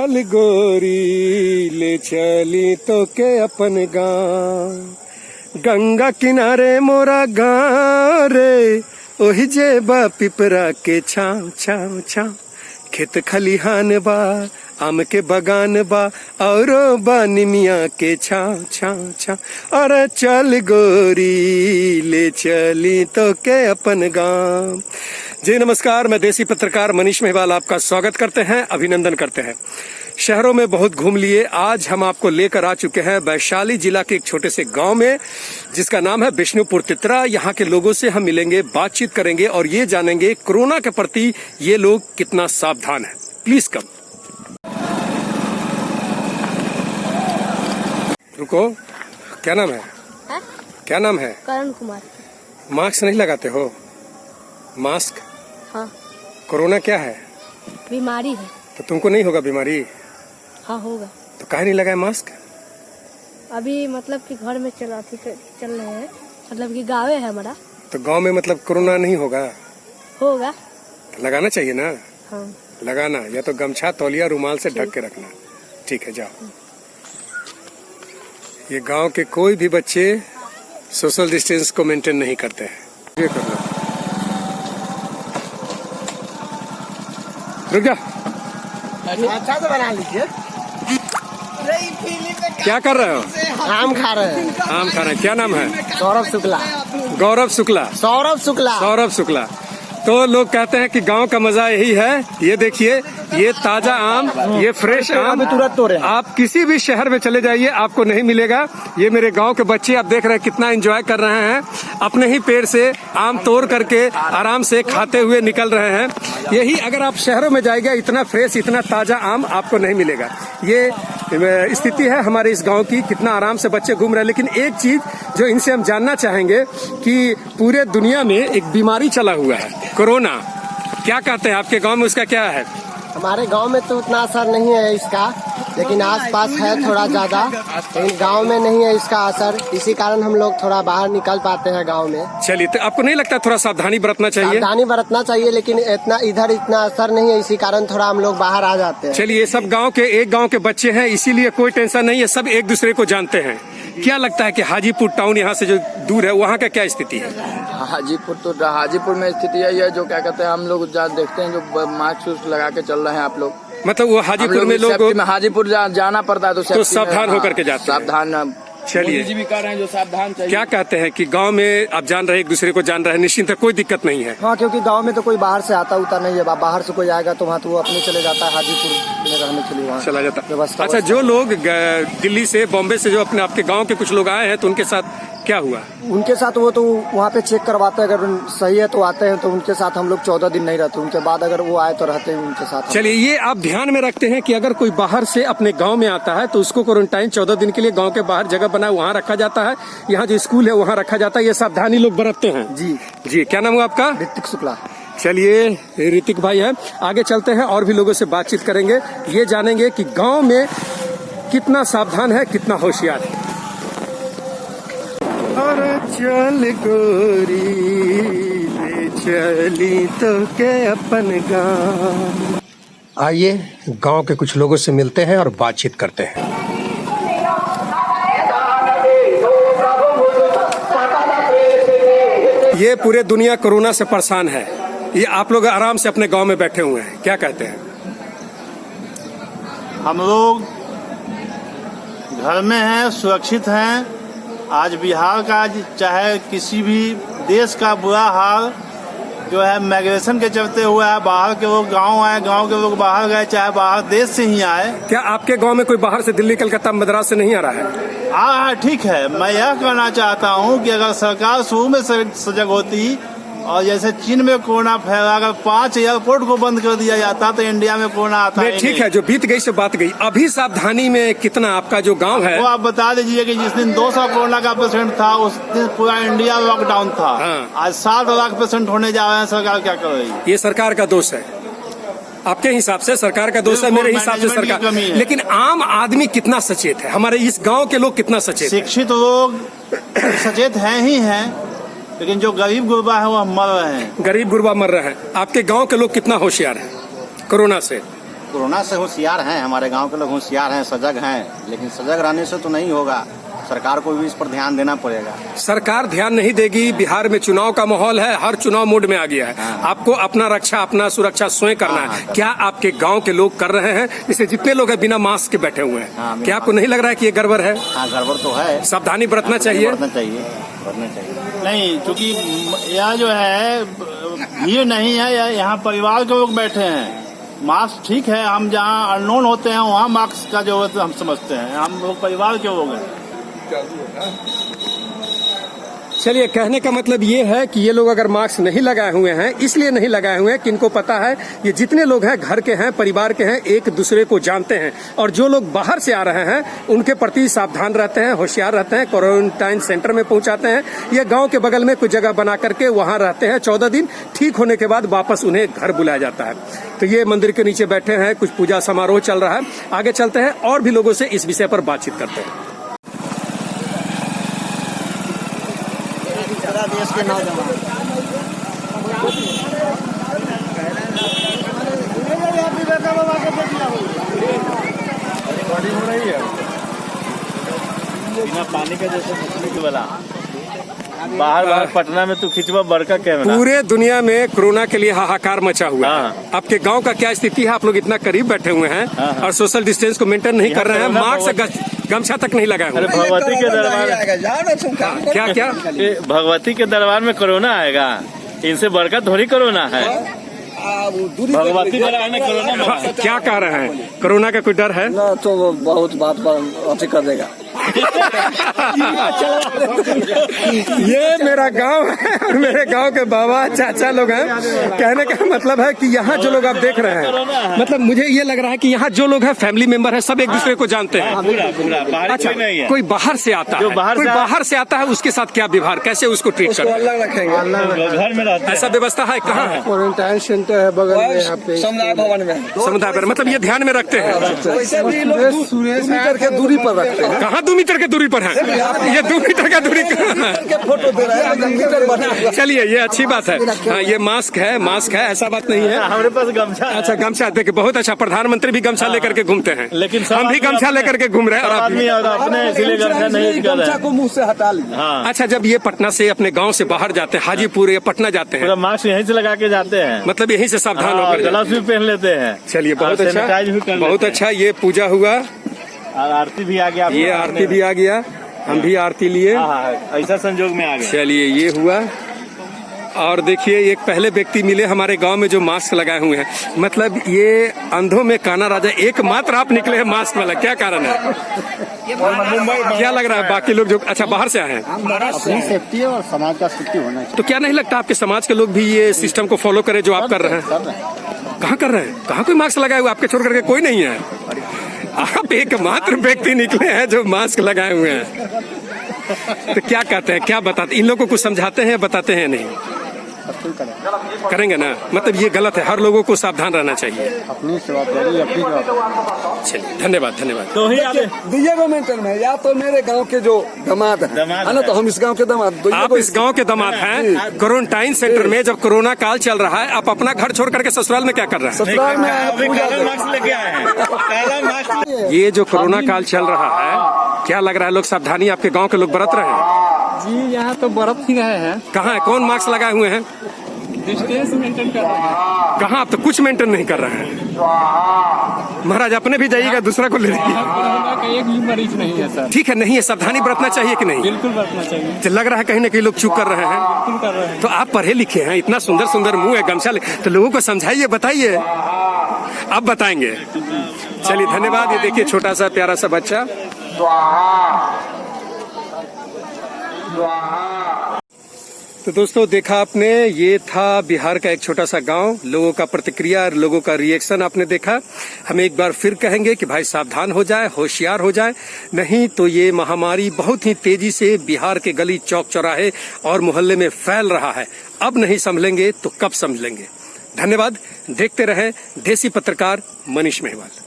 चल गोरी ले चली तो के अपन गाँव, गंगा किनारे मोरा गाँव रे, ओही जे बा पिपरा के छाँव छाँव छाँव, खेत खलिहान बा आम के बगान बा औरो बा निमिया के छाँव छाँव छाँव, अरे चल गोरी ले चली तो के अपन गाँव। जी नमस्कार, मैं देसी पत्रकार मनीष महिवाल आपका स्वागत करते हैं, अभिनंदन करते हैं। शहरों में बहुत घूम लिए, आज हम आपको लेकर आ चुके हैं वैशाली जिला के एक छोटे से गांव में जिसका नाम है बिष्णुपुर तितरा। यहाँ के लोगों से हम मिलेंगे, बातचीत करेंगे और ये जानेंगे कोरोना के प्रति ये लोग कितना सावधान हैं। प्लीज कम रुको, क्या नाम है? क्या नाम है? करण कुमार। मास्क नहीं लगाते हो? मास्क? हाँ। कोरोना क्या है? बीमारी है। तो तुमको नहीं होगा बीमारी? हाँ होगा। तो काहे नहीं लगाए मास्क? अभी मतलब कि घर में चल रहे हैं, मतलब कि गाँव है हमारा। तो गांव में मतलब कोरोना नहीं होगा? होगा। तो लगाना चाहिए ना। हाँ। लगाना, या तो गमछा तौलिया रुमाल से ढक के रखना। ठीक है, जाओ। ये गांव के कोई भी बच्चे सोशल डिस्टेंस को मेंटेन नहीं करते हैं। ये कर लो, रुक जा। अच्छा से बना लीजिए। क्या कर रहे हो? आम खा रहे हैं। आम खा रहे हैं। क्या नाम है? सौरभ शुक्ला। गौरव शुक्ला। सौरभ शुक्ला। सौरभ शुक्ला। तो लोग कहते हैं कि गांव का मजा यही है। ये देखिए, ये ताजा आम, ये फ्रेश आम तुरंत तोड़े। आप किसी भी शहर में चले जाइए आपको नहीं मिलेगा। ये मेरे गांव के बच्चे आप देख रहे हैं कितना एंजॉय कर रहे हैं, अपने ही पेड़ से आम तोड़ करके आराम से खाते हुए निकल रहे हैं। यही अगर आप शहरों में जाइएगा, इतना फ्रेश इतना ताजा आम आपको नहीं मिलेगा। ये स्थिति है हमारे इस गांव की, कितना आराम से बच्चे घूम रहे हैं। लेकिन एक चीज जो इनसे हम जानना चाहेंगे कि पूरे दुनिया में एक बीमारी चला हुआ है, कोरोना। क्या कहते हैं आपके गांव में उसका क्या है? हमारे गांव में तो उतना असर नहीं है इसका, लेकिन आसपास है थोड़ा ज्यादा, लेकिन गांव में नहीं है इसका असर। इसी कारण हम लोग थोड़ा बाहर निकल पाते हैं गांव में। चलिए, तो आपको नहीं लगता थोड़ा सावधानी बरतना चाहिए? सावधानी बरतना चाहिए, लेकिन इतना असर नहीं है, इसी कारण थोड़ा हम लोग बाहर आ जाते हैं। चलिए, ये सब गाँव के एक गाँव के बच्चे हैं, इसीलिए कोई टेंशन नहीं है, सब एक दूसरे को जानते हैं। क्या लगता है कि हाजीपुर टाउन यहाँ से जो दूर है वहाँ का क्या स्थिति है? हाजीपुर में स्थिति यही है जो क्या कहते हैं, हम लोग देखते हैं जो मास्क लगा के चल रहे हैं आप लोग। मतलब वो हाजीपुर में लोग हाजीपुर जाना पड़ता है तो सावधान होकर के जाते हैं। सावधान। चलिए, जी भी कह रहे हैं जो सावधान चाहिए। क्या कहते हैं कि गांव में आप जान रहे हैं, एक दूसरे को जान रहे हैं, निश्चिंत है, कोई दिक्कत नहीं है? हाँ, क्योंकि गांव में तो कोई बाहर से आता उता नहीं है। बाहर से कोई आएगा तो वहाँ तो वो अपने चले जाता है, हाजीपुर में रहने के लिए वहाँ चला जाता है। अच्छा, जो लोग दिल्ली से बॉम्बे से जो अपने आपके गाँव के कुछ लोग आए हैं तो उनके साथ क्या हुआ? उनके साथ वो तो वहाँ पे चेक करवाते हैं, अगर सही है तो आते हैं, तो उनके साथ हम लोग 14 दिन नहीं रहते, उनके बाद अगर वो आए तो रहते हैं उनके साथ। चलिए, ये आप ध्यान में रखते हैं कि अगर कोई बाहर से अपने गांव में आता है तो उसको क्वारंटाइन 14 दिन के लिए गांव के बाहर जगह बना वहाँ रखा जाता है, यहाँ जो स्कूल है वहाँ रखा जाता है। ये सावधानी लोग बरतते हैं। जी जी, क्या नाम हुआ आपका? ऋतिक शुक्ला। चलिए, ऋतिक भाई है, आगे चलते हैं और भी लोगों से बातचीत करेंगे, ये जानेंगे कि गाँव में कितना सावधान है, कितना होशियार है। और चल गोरी ले चली तो के अपन गाँव। आइए गांव के कुछ लोगों से मिलते हैं और बातचीत करते हैं। ये पूरे दुनिया कोरोना से परेशान है, ये आप लोग आराम से अपने गांव में बैठे हुए हैं, क्या कहते हैं? हम लोग घर में हैं, सुरक्षित हैं। आज बिहार का चाहे किसी भी देश का बुरा हाल जो है माइग्रेशन के चलते हुआ है। बाहर के लोग गांव आए, गांव के लोग बाहर गए, चाहे बाहर देश से ही आए। क्या आपके गांव में कोई बाहर से दिल्ली, कलकत्ता, मद्रास से नहीं आ रहा है? आ रहा है, ठीक है। मैं यह कहना चाहता हूं कि अगर सरकार शुरू में सजग होती और जैसे चीन में कोरोना फैला, अगर 5 एयरपोर्ट को बंद कर दिया जाता तो इंडिया में कोरोना आता है। ठीक है, जो बीत गई से बात गई। अभी सावधानी में कितना आपका जो गांव है वो आप बता दीजिए कि जिस दिन 200 कोरोना का पेशेंट था उस दिन पूरा इंडिया लॉकडाउन था। हाँ। आज 7 लाख पेशेंट होने जा रहे हैं। सरकार क्या कर रही है? ये सरकार का दोष है। आपके हिसाब से सरकार का दोष है, मेरे हिसाब से सरकार। लेकिन आम आदमी कितना सचेत है? हमारे इस गांव के लोग कितना सचेत? शिक्षित लोग सचेत हैं ही हैं, लेकिन जो गरीब गुरबा है वो मर रहे हैं। गरीब गुरबा मर रहे हैं। आपके गांव के लोग कितना होशियार हैं कोरोना से? कोरोना से होशियार हैं, हमारे गांव के लोग होशियार हैं, सजग हैं, लेकिन सजग रहने से तो नहीं होगा। सरकार को भी इस पर ध्यान देना पड़ेगा। सरकार ध्यान नहीं देगी। बिहार में चुनाव का माहौल है, हर चुनाव मोड में आ गया है। आपको अपना रक्षा, अपना सुरक्षा स्वयं करना है। क्या आपके गांव के लोग कर रहे हैं? जैसे जितने लोग हैं बिना मास्क के बैठे हुए हैं, क्या आपको नहीं लग रहा है कि ये गड़बड़ है? हाँ, गड़बड़ तो है। सावधानी बरतना चाहिए। नहीं, क्योंकि यह जो है भीड़ नहीं है, यहाँ परिवार के लोग बैठे हैं। मास्क ठीक है, हम जहाँ अननोन होते हैं वहाँ मास्क का जरूरत हम समझते हैं। हम लोग परिवार के लोग हैं। चलिए, कहने का मतलब ये है कि ये लोग अगर मास्क नहीं लगाए हुए हैं, इसलिए नहीं लगाए हुए हैं कि इनको पता है ये जितने लोग हैं घर के हैं, परिवार के हैं, एक दूसरे को जानते हैं, और जो लोग बाहर से आ रहे हैं उनके प्रति सावधान रहते हैं, होशियार रहते हैं, क्वारंटाइन सेंटर में पहुंचाते हैं। ये गांव के बगल में कुछ जगह बना करके वहां रहते हैं। 14 दिन ठीक होने के बाद वापस उन्हें घर बुलाया जाता है। तो ये मंदिर के नीचे बैठे हैं, कुछ पूजा समारोह चल रहा है। आगे चलते हैं और भी लोगों से इस विषय पर बातचीत करते हैं। देश के नौजवान बिना पानी का जैसे मछली की बला बाहर पटना में तो खिंचवा बड़का कैमरा। पूरे दुनिया में कोरोना के लिए हाहाकार मचा हुआ है। आपके गांव का क्या स्थिति है? आप लोग इतना करीब बैठे हुए हैं और सोशल डिस्टेंस को मेंटेन नहीं कर रहे हैं, मास्क गमछा तक नहीं लगाए हुए। भगवती के दरबार क्या भगवती के दरबार में कोरोना आएगा? इनसे बड़का थोड़ी कोरोना है। भगवती दरबार में कोरोना क्या कह रहे हैं? कोरोना का कोई डर है? ना तो बहुत बात अच्छी कर देगा। ये मेरा गांव है और मेरे गांव के बाबा चाचा लोग हैं। कहने का मतलब है कि यहाँ जो लोग आप देख रहे हैं, मतलब मुझे ये लग रहा है कि यहाँ जो लोग हैं फैमिली मेंबर है, सब एक दूसरे को जानते हैं। अच्छा, कोई बाहर से आता है, कोई बाहर से आता है, उसके साथ क्या व्यवहार, कैसे उसको ट्रीट करते हैं? अलग रखेंगे, घर में रहता ऐसा व्यवस्था है? कहाँ है? क्वारंटाइन सेंटर है बगल में, यहाँ पे समुदाय भवन में। समुदाय भवन मतलब ये ध्यान में रखते हैं। वैसे भी लोग 2 मीटर के दूरी पर रखते हैं। कहाँ 2 मीटर के दूरी पर है? ये 2 मीटर का दूरी फोटो दे रहा है, मीटर बना। चलिए, ये अच्छी बात है। हाँ, ये मास्क है, ऐसा बात नहीं है। हमारे पास गमछा। अच्छा, गमछा देखिए, बहुत अच्छा। प्रधानमंत्री भी गमछा लेकर के घूमते हैं, लेकिन हम भी गमछा लेकर के घूम रहे हैं। और आदमी और अपने इसलिए गमछा नहीं कर रहे हैं। को मुंह से हटा लिया। अच्छा, जब ये पटना से अपने गांव से बाहर जाते हैं, हाजीपुर या पटना जाते हैं, मास्क यहीं से लगा के जाते हैं, मतलब यहीं से सावधान होकर ग्लव्स भी पहन लेते हैं। चलिए, बहुत अच्छा, सैनिटाइज भी कर बहुत लेते अच्छा। ये पूजा हुआ और आरती भी आ गया। ये आरती भी आ गया, हम भी आरती लिए। ऐसा संजोग में आ गया। चलिए, ये हुआ। और देखिए, एक पहले व्यक्ति मिले हमारे गांव में जो मास्क लगाए हुए हैं, मतलब ये अंधों में काना राजा एकमात्र आप निकले हैं मास्क वाला। क्या कारण है? क्या लग रहा है बाकी लोग जो अच्छा बाहर से आए हैं? अपनी सेफ्टी और समाज का सेफ्टी होना चाहिए। तो क्या नहीं लगता आपके समाज के लोग भी ये सिस्टम को फॉलो करें जो आप कर रहे हैं? कहाँ कर रहे हैं? कहाँ कोई मास्क लगाए हुए? आपके छोड़ करके कोई नहीं है। आप एकमात्र व्यक्ति निकले हैं जो मास्क लगाए हुए हैं। तो क्या कहते हैं, क्या बताते? इन लोगों को कुछ समझाते हैं, बताते हैं? नहीं करेंगे ना? मतलब ये गलत है, हर लोगों को सावधान रहना चाहिए। अपनी जवाबदारी अपनी जवाबदारी। चलिए, धन्यवाद धन्यवाद। तो ही दुइये मेंटेन में, या तो मेरे गांव के जो दामाद है ना, तो हम इस गांव के दामाद। आप इस गांव के दामाद हैं। क्वारंटाइन सेंटर में जब कोरोना काल चल रहा है, आप अपना घर छोड़ करके ससुराल में क्या कर रहे हैं? ससुराल में मास्क लेके आए हैं। ये जो कोरोना काल चल रहा है, क्या लग रहा है लोग सावधानी आपके गांव के लोग बरत रहे हैं? जी, यहाँ तो बर्फ ही रहे हैं। कहाँ है? कौन मास्क लगाए हुए हैं? डिस्टेंस मेंटेन कर रहे हैं। कहाँ? आप तो कुछ मेंटेन नहीं कर रहे हैं। महाराज, अपने भी जाइएगा, दूसरा को ले लीजिए। कोरोना का एक भी मरीज नहीं है सर। ठीक है, नहीं है, सावधानी बरतना चाहिए कि नहीं? बिल्कुल बरतना चाहिए। तो लग रहा है कहीं ना कहीं लोग चूक कर रहे हैं। बिल्कुल कर रहे हैं। तो आप पढ़े लिखे हैं, इतना सुंदर सुंदर मुंह है, गमछा ले, तो लोगों को समझाइए, बताइए। अब बताएंगे। चलिए, धन्यवाद। ये देखिए, छोटा सा प्यारा सा बच्चा। तो दोस्तों, देखा आपने, ये था बिहार का एक छोटा सा गांव। लोगों का प्रतिक्रिया और लोगों का रिएक्शन आपने देखा। हम एक बार फिर कहेंगे कि भाई सावधान हो जाए, होशियार हो जाए, नहीं तो ये महामारी बहुत ही तेजी से बिहार के गली चौक चौराहे और मोहल्ले में फैल रहा है। अब नहीं संभलेंगे तो कब संभलेंगे? धन्यवाद। देखते रहे देसी पत्रकार मनीष महिवाल।